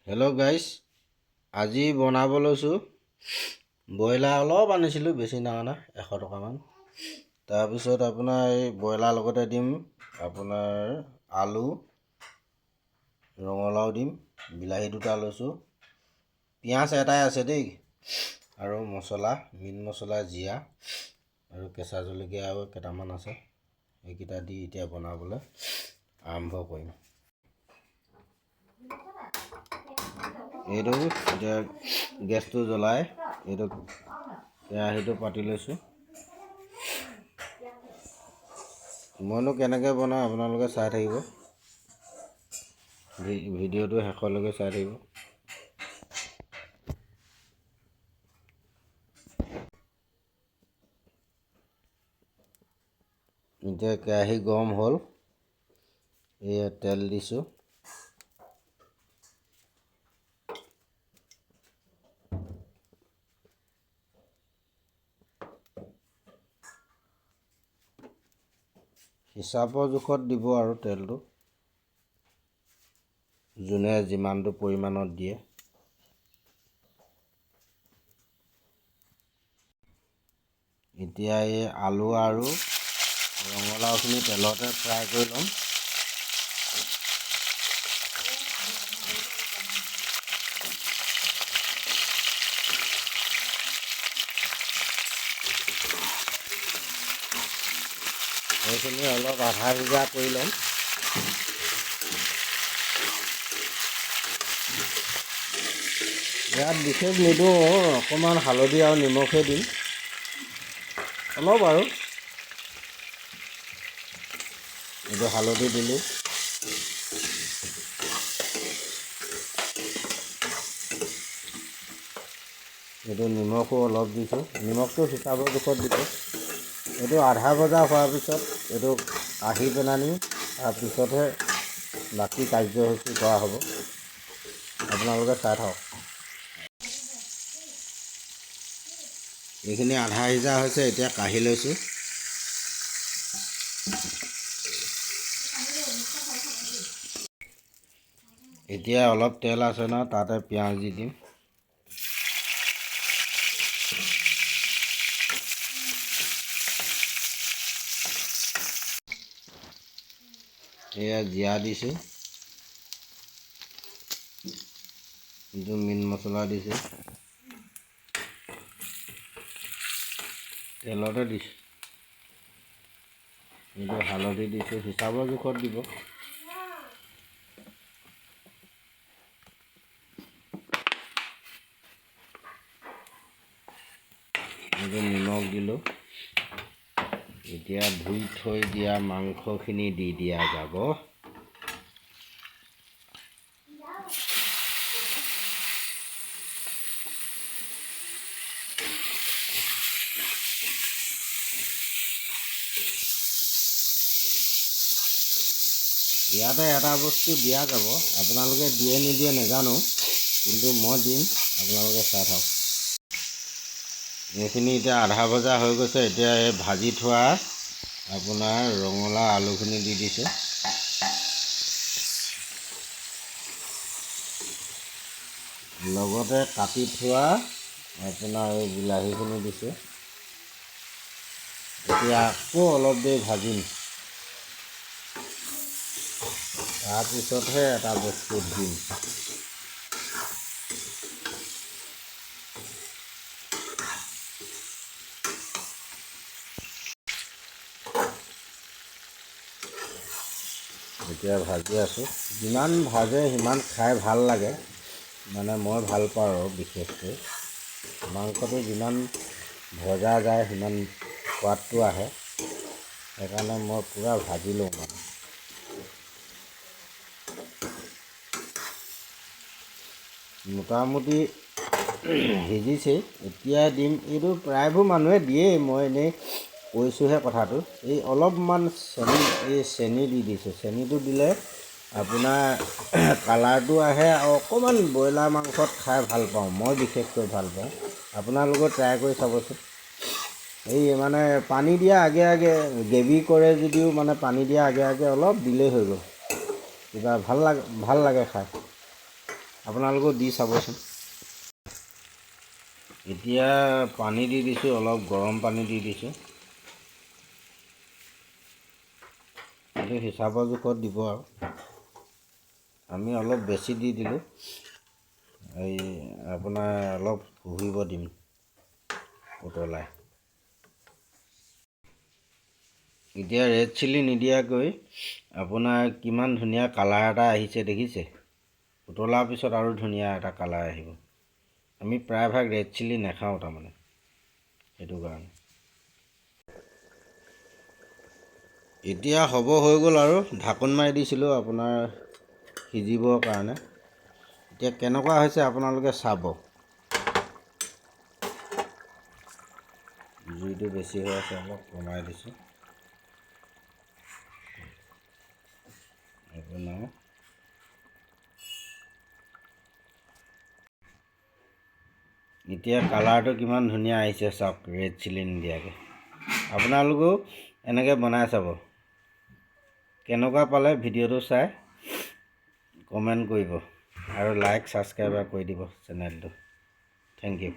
Hello' guys, আজি বনাব লৈছোঁ ব্ৰইলাৰ অলপ আনিছিলোঁ, বেছি নানা 100 টকামান। তাৰপিছত আপোনাৰ এই ব্ৰইলাৰ লগতে দিম আপোনাৰ আলু, ৰঙালাও দিম, বিলাহী 2টা লৈছোঁ, পিঁয়াজ এটাই আছে দেই, আৰু মছলা মিট মছলা, জিৰা আৰু কেঁচা জলকীয়া আৰু কেইটামান আছে। এইকেইটা দি এতিয়া বনাবলৈ আৰম্ভ কৰিম। এইটো এতিয়া গেছটো জ্বলাই এইটো কেৰাহীটো পাতি লৈছোঁ। মইনো কেনেকৈ বনাওঁ আপোনালোকে চাই থাকিব, ভিডিঅ'টো শেষলৈকে চাই থাকিব। এতিয়া কেৰাহী গৰম হ'ল, এয়া তেল দিছোঁ। হিচাপৰ জোখত দিব আৰু তেলটো যোনে যিমানটো পৰিমাণত দিয়ে। এতিয়া এই আলু আৰু ৰঙালাওখিনি তেলতে ফ্ৰাই কৰি ল'ম। এইখিনি অলপ আধা সিজা কৰি ল'ম। ইয়াত বিশেষ নিদিওঁ, অকণমান হালধি আৰু নিমখে দিম, অলপ আৰু। এইটো হালধি দিলোঁ, এইটো নিমখো অলপ দিছোঁ, নিমখটো হিচাপৰ জোখত দিব। এইটো আধা ভজা হোৱাৰ পিছত এইটো কাঢ়ি পেলানি তাৰপিছতহে বাকী কাৰ্যসূচী কৰা হ'ব। আপোনালোকে চাই থাকক। এইখিনি আধা সিজা হৈছে, এতিয়া কাঢ়ি লৈছোঁ। এতিয়া অলপ তেল আছে ন, তাতে পিঁয়াজ দি দিম। এয়া জিৰা দিছোঁ, এইটো মিট মছলা দিছোঁ, তেলতে দিছোঁ। এইটো হালধি দিছোঁ, হিচাপৰ জোখত দিব। এইটো নিমখ দিলোঁ। এতিয়া ধুই থৈ দিয়া মাংসখিনি দি দিয়া যাব। ইয়াতে এটা বস্তু দিয়া যাব, আপোনালোকে দিয়ে নিদিয়ে নাজানো, কিন্তু মই দিম, আপোনালোকে চাই থাকক। এইখিনি এতিয়া আধা ভজা হৈ গৈছে। এতিয়া এই ভাজি থোৱা আপোনাৰ ৰঙালাও আলুখিনি দি দিছোঁ। লগতে কাটি থোৱা আপোনাৰ এই বিলাহীখিনি দিছোঁ। এতিয়া আকৌ অলপ দেৰি ভাজিম, তাৰপিছতহে এটা বস্তু দিম। এতিয়া ভাজি আছোঁ, যিমান ভাজে সিমান খাই ভাল লাগে, মানে মই ভাল পাওঁ আৰু বিশেষকৈ মাংসটো যিমান ভজা যায় সিমান সোৱাদটো আহে, সেইকাৰণে মই পূৰা ভাজি লওঁ মানে। মোটামুটি সিজিছে, এতিয়া দিম। এইটো প্ৰায়বোৰ মানুহে দিয়েই, মই এনেই কৈছোঁহে কথাটো। এই অলপমান চেনি দি দিছোঁ। চেনিটো দিলে আপোনাৰ কালাৰটো আহে আৰু অকণমান ব্ৰইলাৰ মাংসত খাই ভাল পাওঁ, মই বিশেষকৈ ভাল পাওঁ। আপোনালোকে ট্ৰাই কৰি চাবচোন। এই মানে পানী দিয়া আগে আগে গ্ৰেভি কৰে যদিও মানে পানী দিয়া আগে আগে অলপ দিলেই হৈ গ'ল, কিবা ভাল লাগে খাই। আপোনালোকেও দি চাবচোন। এতিয়া পানী দি দিছোঁ, অলপ গৰম পানী দি দিছোঁ। এইটো হিচাপৰ জোখত দিব আৰু আমি অলপ বেছি দি দিলোঁ। এই আপোনাৰ অলপ শুহিব দিম উতলাই। এতিয়া ৰেড চিলি নিদিয়াকৈ আপোনাৰ কিমান ধুনীয়া কালাৰ এটা আহিছে দেখিছে? উতলাৰ পিছত আৰু ধুনীয়া এটা কালাৰ আহিব। আমি প্ৰায়ভাগ ৰেড চিলি নাখাওঁ তাৰমানে, সেইটো কাৰণে। এতিয়া হ'ব হৈ গ'ল আৰু ঢাকোন মাৰি দিছিলোঁ আপোনাৰ সিজিবৰ কাৰণে। এতিয়া কেনেকুৱা হৈছে আপোনালোকে চাব। জুইটো বেছি হৈ আছে, অলপ কমাই দিছোঁ। আপোনাৰ এতিয়া কালাৰটো কিমান ধুনীয়া আহিছে চাওক, ৰেড চিলি নিদিয়াকৈ। আপোনালোকেও এনেকৈ বনাই চাব। কেনেকুৱা পালে ভিডিঅ'টো চাই কমেণ্ট কৰিব আৰু লাইক ছাবস্ক্ৰাইব কৰি দিব চেনেলটো। Thank U.